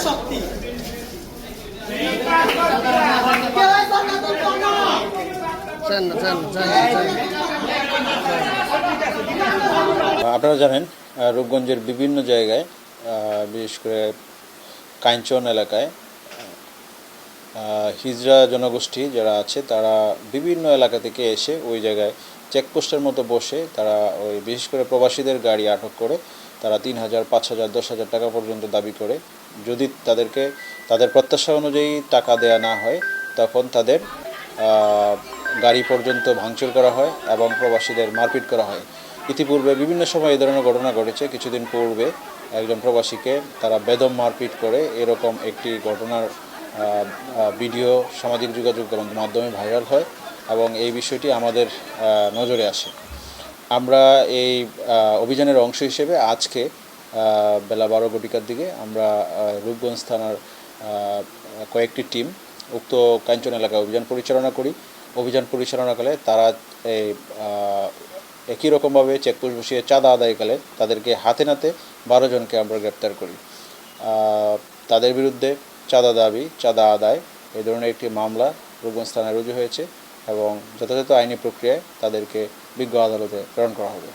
শক্তি আপনারা জানেন রূপগঞ্জের বিভিন্ন জায়গায় বিশেষ করে কাঞ্চন এলাকায় হিজড়া জনগোষ্ঠী যারা আছে তারা বিভিন্ন এলাকা থেকে এসে ওই জায়গায় চেকপোস্টের মতো বসে তারা ওই বিশেষ করে প্রবাসীদের গাড়ি আটক করে তারা 3,000, 5,000, 10,000 টাকা পর্যন্ত দাবি করে। যদি তাদেরকে তাদের প্রত্যাশা অনুযায়ী টাকা দেয়া না হয় তখন তাদের গাড়ি পর্যন্ত ভাঙচুর করা হয় এবং প্রবাসীদের মারপিট করা হয়। ইতিপূর্বে বিভিন্ন সময় এই ধরনের ঘটনা ঘটেছে। কিছুদিন পূর্বে একজন প্রবাসীকে তারা বেদম মারপিট করে এরকম একটি ঘটনার ভিডিও সামাজিক যোগাযোগ মাধ্যমে ভাইরাল হয় এবং এই বিষয়টি আমাদের নজরে আসে। আমরা এই অভিযানের অংশ হিসেবে আজকে বেলা 12 ঘটিকার দিকে আমরা রূপগঞ্জ থানার কয়েকটি টিম উক্ত কাঞ্চন এলাকায় অভিযান পরিচালনা করি। অভিযান পরিচালনাকালে তারা একই রকমভাবে চেকপোস্ট বসিয়ে চাঁদা আদায়কালে তাদেরকে হাতে নাতে 12 জনকে আমরা গ্রেপ্তার করি। তাদের বিরুদ্ধে চাঁদা দাবি, চাঁদা আদায় এই ধরনের একটি মামলা রূপগঞ্জ থানায় রুজু হয়েছে এবং যথাযথ আইনি প্রক্রিয়ায় তাদেরকে বিজ্ঞ আদালতে প্রেরণ করা হবে।